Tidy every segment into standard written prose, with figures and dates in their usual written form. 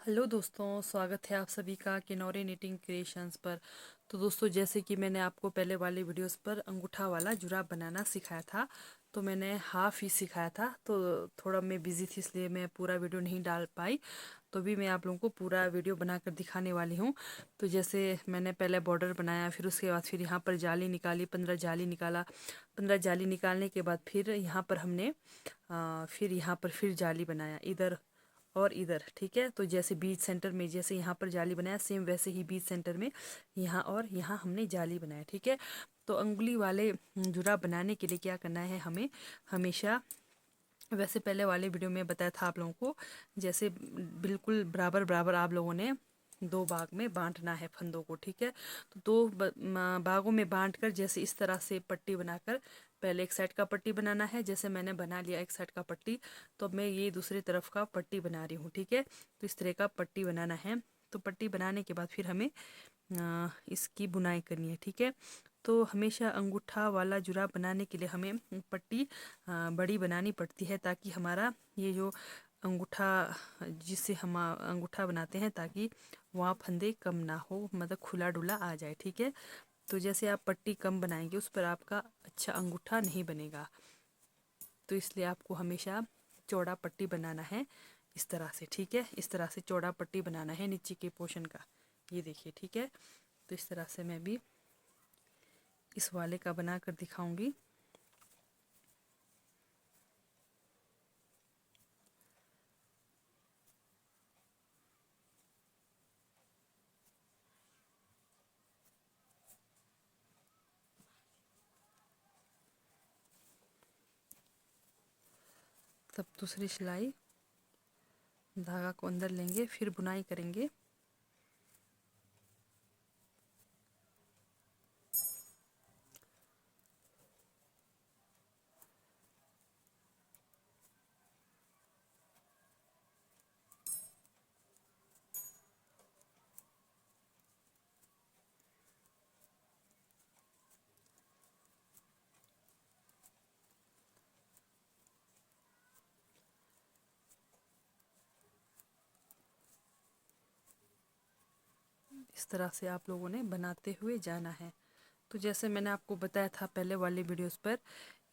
Hello दोस्तों, स्वागत है आप सभी का किनौरी निटिंग क्रिएशंस पर। तो दोस्तों, जैसे कि मैंने आपको पहले वाले वीडियोस पर अंगूठा वाला जुराब बनाना सिखाया था, तो मैंने हाफ ही सिखाया था। तो थोड़ा मैं बिज़ी थी, इसलिए मैं पूरा वीडियो नहीं डाल पाई। तो भी मैं आप लोगों को पूरा वीडियो बनाकर दिखाने वाली हूँ। तो जैसे मैंने पहले बॉर्डर बनाया, फिर उसके बाद फिर यहाँ पर जाली निकाली, 15 जाली निकाला। 15 जाली निकालने के बाद फिर यहाँ पर हमने फिर यहाँ पर फिर जाली बनाया, इधर और इधर। ठीक है, तो जैसे बीच सेंटर में जैसे यहाँ पर जाली बनाया, सेम वैसे ही बीच सेंटर में यहाँ और यहाँ हमने जाली बनाया। ठीक है, तो अंगुली वाले जुराब बनाने के लिए क्या करना है हमें, हमेशा वैसे पहले वाले वीडियो में बताया था आप लोगों को, जैसे बिल्कुल बराबर बराबर आप लोगों ने दो भाग में बांटना है फंदों को। ठीक है, तो दो भागों में बांट कर जैसे इस तरह से पट्टी बनाकर पहले एक साइड का पट्टी बनाना है। जैसे मैंने बना लिया एक साइड का पट्टी, तो अब मैं ये दूसरी तरफ का पट्टी बना रही हूँ। ठीक है, तो इस तरह का पट्टी बनाना है। तो पट्टी बनाने के बाद फिर हमें इसकी बुनाई करनी है। ठीक है, तो हमेशा अंगूठा वाला जुराब बनाने के लिए हमें पट्टी बड़ी बनानी पड़ती है, ताकि हमारा ये जो अंगूठा जिससे हम अंगूठा बनाते हैं, ताकि वहाँ फंदे कम ना हो, मतलब खुला डुला आ जाए। ठीक है, तो जैसे आप पट्टी कम बनाएंगे उस पर आपका अच्छा अंगूठा नहीं बनेगा। तो इसलिए आपको हमेशा चौड़ा पट्टी बनाना है इस तरह से। ठीक है, इस तरह से चौड़ा पट्टी बनाना है नीचे के पोर्शन का। ये देखिए, ठीक है, तो इस तरह से मैं भी इस वाले का बना कर दिखाऊंगी। तब दूसरी सिलाई, धागा को अंदर लेंगे, फिर बुनाई करेंगे। इस तरह से आप लोगों ने बनाते हुए जाना है। तो जैसे मैंने आपको बताया था पहले वाले वीडियोस पर,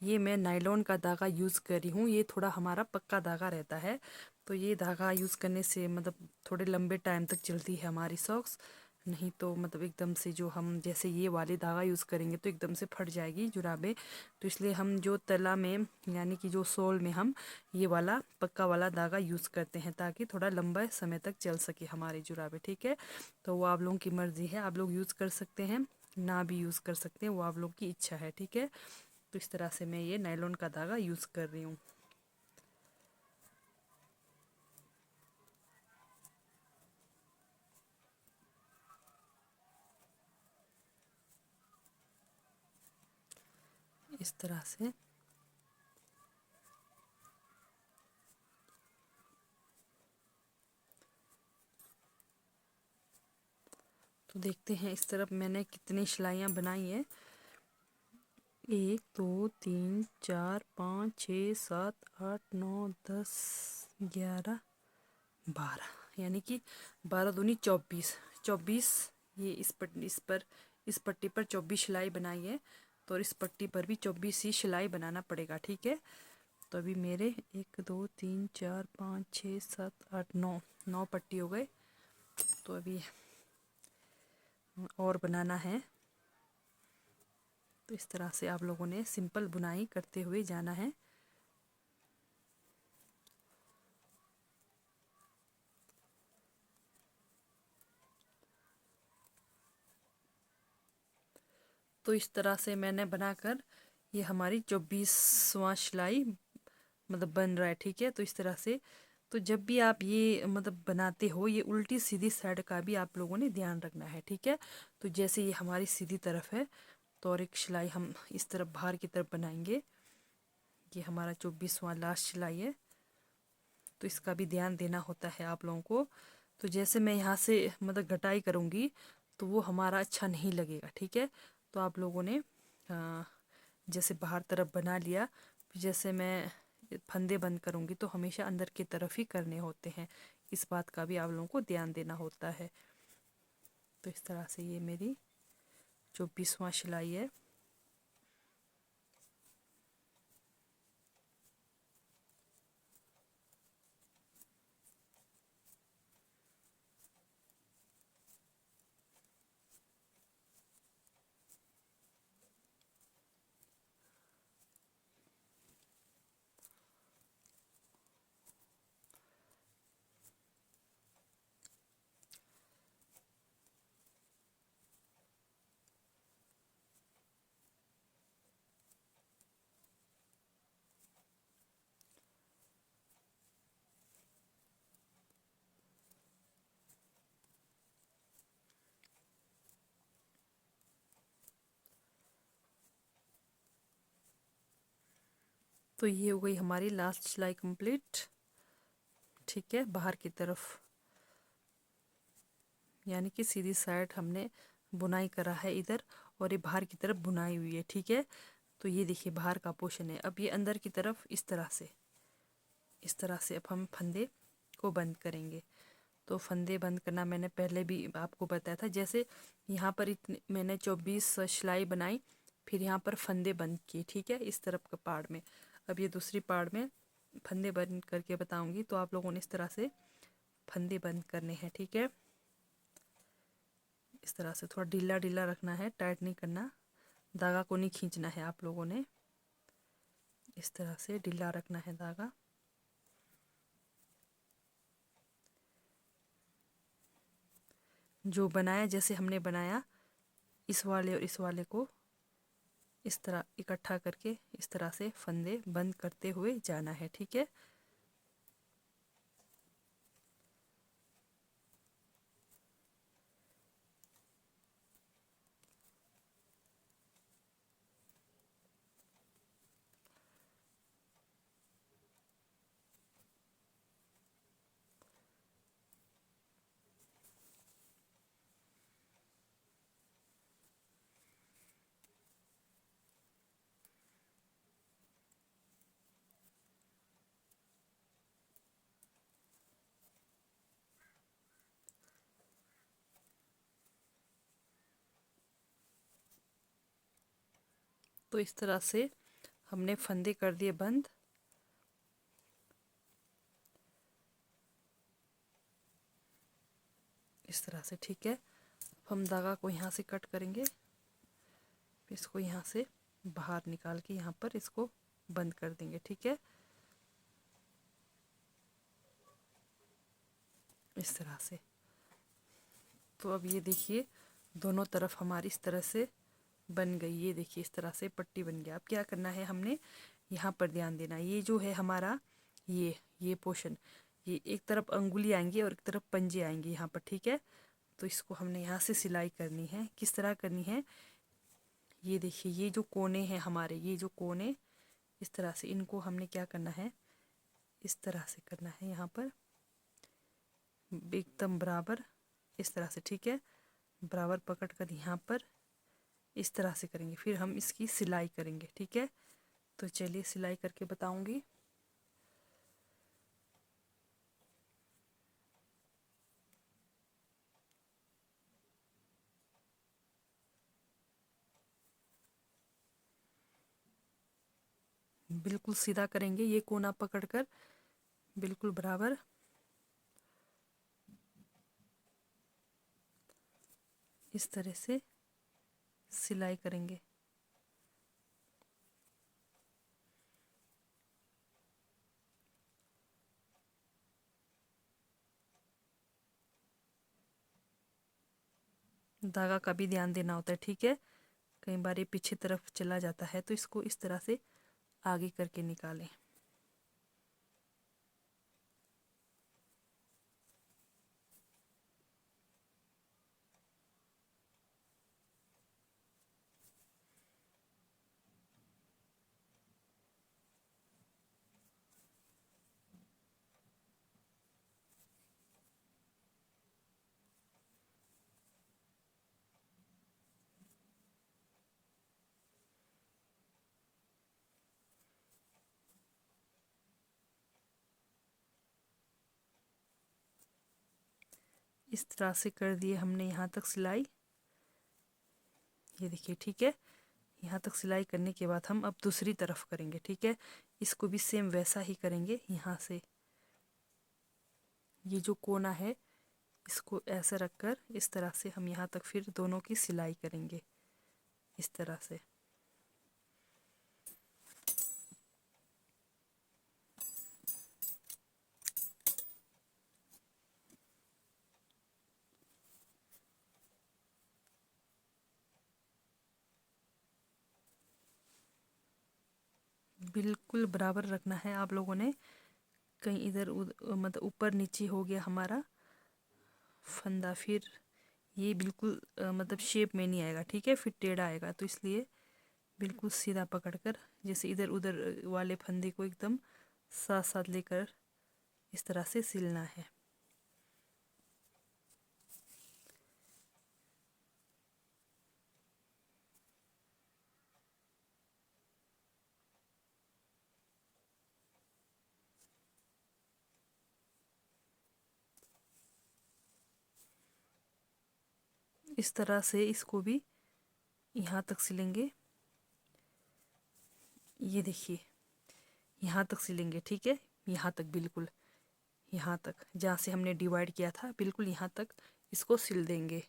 ये मैं नायलॉन का धागा यूज़ कर रही हूँ। ये थोड़ा हमारा पक्का धागा रहता है, तो ये धागा यूज़ करने से मतलब थोड़े लंबे टाइम तक चलती है हमारी सॉक्स। नहीं तो मतलब एकदम से जो हम जैसे ये वाले धागा यूज़ करेंगे तो एकदम से फट जाएगी जुराबें। तो इसलिए हम जो तला में यानी कि जो सोल में हम ये वाला पक्का वाला धागा यूज़ करते हैं, ताकि थोड़ा लंबा समय तक चल सके हमारी जुराबें। ठीक है, तो वो आप लोगों की मर्ज़ी है, आप लोग यूज़ कर सकते हैं, ना भी यूज़ कर सकते हैं, वो आप लोग की इच्छा है। ठीक है, तो इस तरह से मैं ये नायलॉन का धागा यूज़ कर रही हूँ। इस तरह से तो देखते हैं इस तरफ मैंने कितनी सिलाइयाँ बनाई हैं। 1 2 3 4 5 6 7 8 9 10 11 यानी कि 12 दूनी 24। 24 ये इस पट्टी पर 24 सिलाई बनाई है, तो इस पट्टी पर भी 24 ही सिलाई बनाना पड़ेगा। ठीक है, तो अभी मेरे 1 2 3 4 5 6 7 8 9 पट्टी हो गए। तो अभी और बनाना है। तो इस तरह से आप लोगों ने सिंपल बुनाई करते हुए जाना है। तो इस तरह से मैंने बनाकर ये हमारी 24वां सिलाई मतलब बन रहा है। ठीक है, तो इस तरह से तो जब भी आप ये मतलब बनाते हो, ये उल्टी सीधी साइड का भी आप लोगों ने ध्यान रखना है। ठीक है, तो जैसे ये हमारी सीधी तरफ है, तो और एक सिलाई हम इस तरफ बाहर की तरफ बनाएंगे। ये हमारा 24वां लास्ट सिलाई है, तो इसका भी ध्यान देना होता है आप लोगों को। तो जैसे मैं यहाँ से मतलब घटाई करूँगी तो वो हमारा अच्छा नहीं लगेगा। ठीक है, तो आप लोगों ने जैसे बाहर तरफ बना लिया, फिर जैसे मैं फंदे बंद करूँगी तो हमेशा अंदर की तरफ ही करने होते हैं। इस बात का भी आप लोगों को ध्यान देना होता है। तो इस तरह से ये मेरी 24वां सिलाई है। तो ये हो गई हमारी लास्ट सिलाई कंप्लीट। ठीक है, बाहर की तरफ यानी कि सीधी साइड हमने बुनाई करा है इधर, और ये बाहर की तरफ बुनाई हुई है। ठीक है, तो ये देखिए बाहर का पोर्शन है। अब ये अंदर की तरफ इस तरह से अब हम फंदे को बंद करेंगे। तो फंदे बंद करना मैंने पहले भी आपको बताया था। जैसे यहाँ पर इतने मैंने 24 सिलाई बनाई, फिर यहाँ पर फंदे बंद किए। ठीक है, इस तरफ का पार्ट में। अब ये दूसरी पार्ट में फंदे बंद करके बताऊंगी, तो आप लोगों ने इस तरह से फंदे बंद करने हैं। ठीक है, इस तरह से थोड़ा ढीला ढीला रखना है, टाइट नहीं करना, धागा को नहीं खींचना है आप लोगों ने। इस तरह से ढीला रखना है धागा। जो बनाया जैसे हमने बनाया, इस वाले और इस वाले को इस तरह इकट्ठा करके इस तरह से फंदे बंद करते हुए जाना है। ठीक है, तो इस तरह से हमने फंदे कर दिए बंद। इस तरह से। ठीक है, हम धागा को यहाँ से कट करेंगे, इसको यहाँ से बाहर निकाल के यहाँ पर इसको बंद कर देंगे। ठीक है, इस तरह से। तो अब ये देखिए दोनों तरफ हमारी इस तरह से बन गई। ये देखिए इस तरह से पट्टी बन गया। अब क्या करना है, हमने यहाँ पर ध्यान देना। ये जो है हमारा ये पोर्शन, ये एक तरफ अंगुली आएंगी और एक तरफ पंजे आएंगे यहाँ पर। ठीक है, तो इसको हमने यहाँ से सिलाई करनी है। किस तरह करनी है, ये देखिए ये जो कोने हैं हमारे, ये जो कोने इस तरह से, इनको हमने क्या करना है, इस तरह से करना है यहाँ पर एकदम बराबर इस तरह से। ठीक है, बराबर पकड़ कर यहाँ पर इस तरह से करेंगे, फिर हम इसकी सिलाई करेंगे। ठीक है, तो चलिए सिलाई करके बताऊंगी। बिल्कुल सीधा करेंगे, ये कोना पकड़कर बिल्कुल बराबर। इस तरह से सिलाई करेंगे। धागा का भी ध्यान देना होता है। ठीक है, कई बार ये पीछे तरफ चला जाता है, तो इसको इस तरह से आगे करके निकालें। इस तरह से कर दिए हमने यहाँ तक सिलाई। ये देखिए, ठीक है। यहाँ तक सिलाई करने के बाद हम अब दूसरी तरफ करेंगे, ठीक है। इसको भी सेम वैसा ही करेंगे। यहाँ से ये जो कोना है इसको ऐसे रखकर इस तरह से हम यहाँ तक फिर दोनों की सिलाई करेंगे, इस तरह से। बिल्कुल बराबर रखना है आप लोगों ने, कहीं इधर मतलब ऊपर नीचे हो गया हमारा फंदा, फिर ये बिल्कुल मतलब शेप में नहीं आएगा, ठीक है, फिर टेढ़ा आएगा। तो इसलिए बिल्कुल सीधा पकड़कर, जैसे इधर उधर वाले फंदे को एकदम साथ साथ लेकर इस तरह से सिलना है। इस तरह से इसको भी यहाँ तक सिलेंगे। ये देखिए, यहाँ तक सिलेंगे, ठीक है। यहाँ तक, बिल्कुल यहाँ तक जहाँ से हमने डिवाइड किया था, बिल्कुल यहाँ तक इसको सिल देंगे।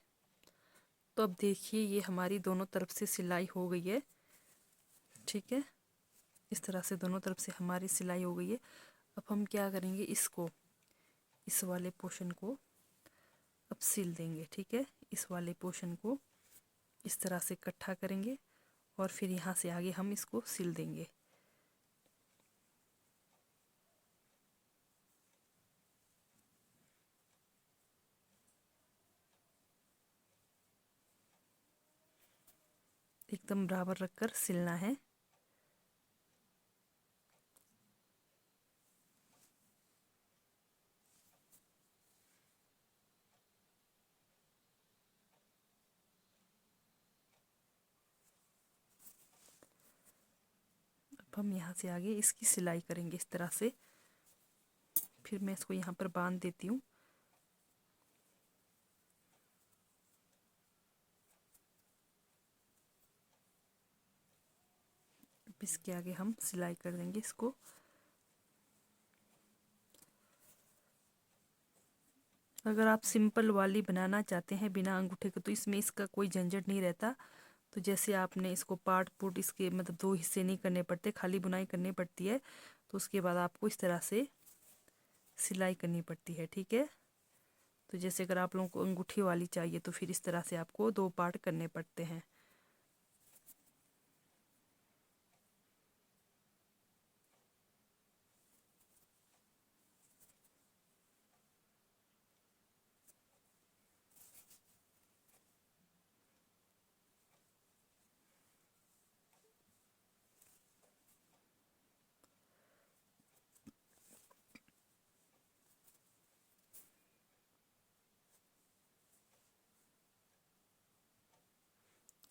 तो अब देखिए, ये हमारी दोनों तरफ से सिलाई हो गई है, ठीक है। इस तरह से दोनों तरफ से हमारी सिलाई हो गई है। अब हम क्या करेंगे, इसको, इस वाले पोर्शन को अब सिल देंगे, ठीक है। इस वाले पोर्शन को इस तरह से इकट्ठा करेंगे और फिर यहाँ से आगे हम इसको सिल देंगे। एकदम बराबर रखकर सिलना है। अब हम यहाँ से आगे इसकी सिलाई करेंगे इस तरह से। फिर मैं इसको यहाँ पर बांध देती हूँ। इसके आगे हम सिलाई कर देंगे इसको। अगर आप सिंपल वाली बनाना चाहते हैं बिना अंगूठे के, तो इसमें इसका कोई झंझट नहीं रहता। तो जैसे आपने इसको पार्ट पुट इसके मतलब दो हिस्से नहीं करने पड़ते, खाली बुनाई करनी पड़ती है। तो उसके बाद आपको इस तरह से सिलाई करनी पड़ती है, ठीक है। तो जैसे अगर आप लोगों को अंगूठी वाली चाहिए तो फिर इस तरह से आपको दो पार्ट करने पड़ते हैं।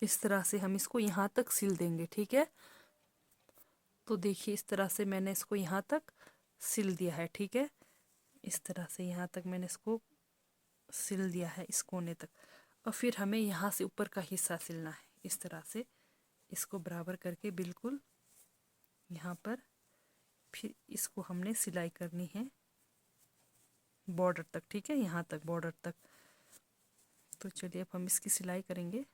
इस तरह से हम इसको यहाँ तक सिल देंगे, ठीक है। तो देखिए, इस तरह से मैंने इसको यहाँ तक सिल दिया है, ठीक है। इस तरह से यहाँ तक मैंने इसको सिल दिया है, इस कोने तक। और फिर हमें यहाँ से ऊपर का हिस्सा सिलना है, इस तरह से इसको बराबर करके बिल्कुल यहाँ पर। फिर इसको हमने सिलाई करनी है बॉर्डर तक, ठीक है, यहाँ तक बॉर्डर तक। तो चलिए अब हम इसकी सिलाई करेंगे।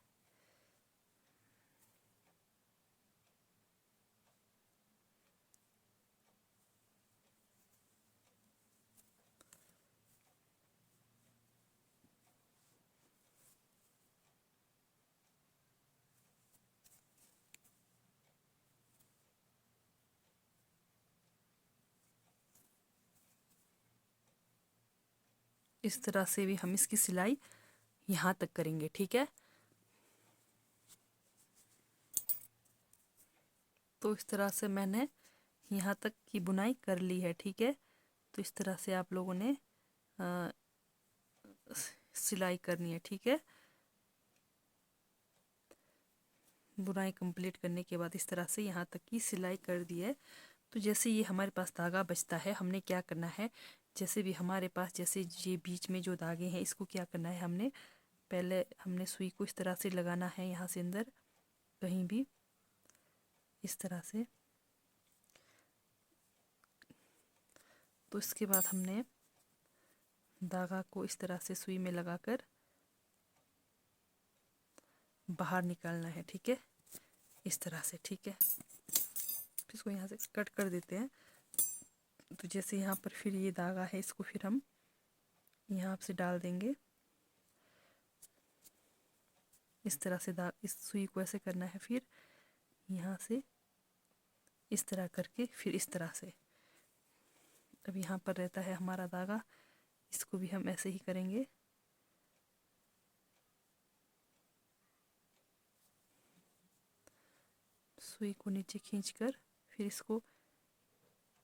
इस तरह से भी हम इसकी सिलाई यहाँ तक करेंगे, ठीक है। तो इस तरह से मैंने यहाँ तक की बुनाई कर ली है, ठीक है। तो इस तरह से आप लोगों ने सिलाई करनी है, ठीक है। बुनाई कंप्लीट करने के बाद इस तरह से यहाँ तक की सिलाई कर दी है। तो जैसे ये हमारे पास धागा बचता है, हमने क्या करना है, जैसे भी हमारे पास जैसे ये बीच में जो धागे हैं इसको क्या करना है, हमने सुई को इस तरह से लगाना है, यहाँ से अंदर कहीं भी इस तरह से। तो इसके बाद हमने धागा को इस तरह से सुई में लगाकर बाहर निकालना है, ठीक है, इस तरह से, ठीक है। फिर इसको यहाँ से कट कर देते हैं। तो जैसे यहाँ पर फिर ये धागा है, इसको फिर हम यहाँ से डाल देंगे इस तरह से। इस सुई को ऐसे करना है, फिर यहाँ से इस तरह करके फिर इस तरह से। अब यहाँ पर रहता है हमारा धागा, इसको भी हम ऐसे ही करेंगे। सुई को नीचे खींचकर फिर इसको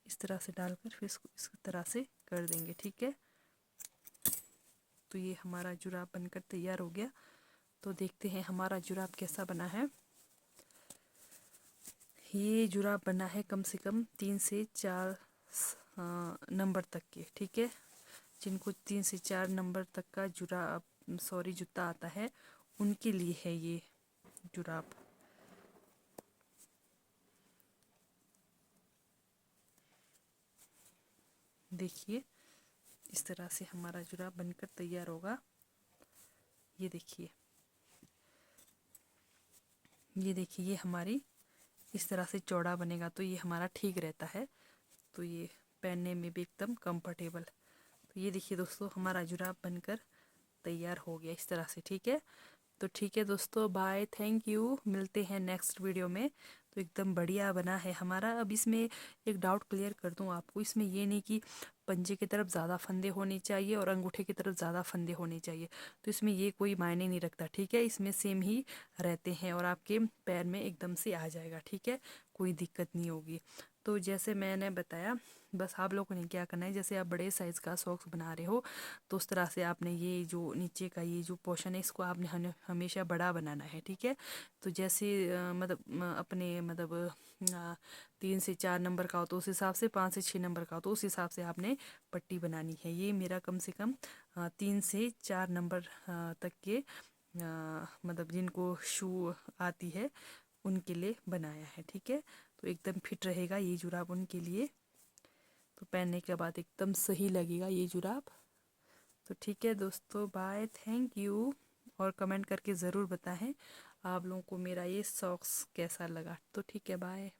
इस तरह से डालकर फिर इसको इस तरह से कर देंगे, ठीक है। तो ये हमारा जुराब बनकर तैयार हो गया। तो देखते हैं हमारा जुराब कैसा बना है। ये जुराब बना है कम से कम 3 से 4 नंबर तक के, ठीक है। जिनको 3 से 4 नंबर तक का जूता आता है उनके लिए है ये जुराब। देखिए इस तरह से हमारा जुराब बनकर तैयार होगा। ये देखिए, ये देखिए, ये हमारी इस तरह से चौड़ा बनेगा तो ये हमारा ठीक रहता है। तो ये पहनने में भी एकदम कंफर्टेबल। तो ये देखिए दोस्तों, हमारा जुराब बनकर तैयार हो गया इस तरह से, ठीक है। तो ठीक है दोस्तों, बाय, थैंक यू, मिलते हैं नेक्स्ट वीडियो में। तो एकदम बढ़िया बना है हमारा। अब इसमें एक डाउट क्लियर कर दूं आपको, इसमें ये नहीं कि पंजे की तरफ ज़्यादा फंदे होने चाहिए और अंगूठे की तरफ ज़्यादा फंदे होने चाहिए। तो इसमें ये कोई मायने नहीं रखता, ठीक है। इसमें सेम ही रहते हैं और आपके पैर में एकदम से आ जाएगा, ठीक है, कोई दिक्कत नहीं होगी। तो जैसे मैंने बताया, बस आप लोगों ने क्या करना है, जैसे आप बड़े साइज़ का सॉक्स बना रहे हो तो उस तरह से आपने ये जो नीचे का ये जो पोर्शन है इसको आपने हमेशा बड़ा बनाना है, ठीक है। तो जैसे अपने 3 से 4 नंबर का हो तो उस हिसाब से, 5 से 6 नंबर का हो तो उस हिसाब से आपने पट्टी बनानी है। ये मेरा कम से कम 3 से 4 नंबर तक के जिनको शू आती है उनके लिए बनाया है, ठीक है। तो एकदम फिट रहेगा ये जुराब उनके लिए। तो पहनने के बाद एकदम सही लगेगा ये जुराब। तो ठीक है दोस्तों, बाय, थैंक यू। और कमेंट करके ज़रूर बताएं आप लोगों को मेरा ये सॉक्स कैसा लगा। तो ठीक है, बाय।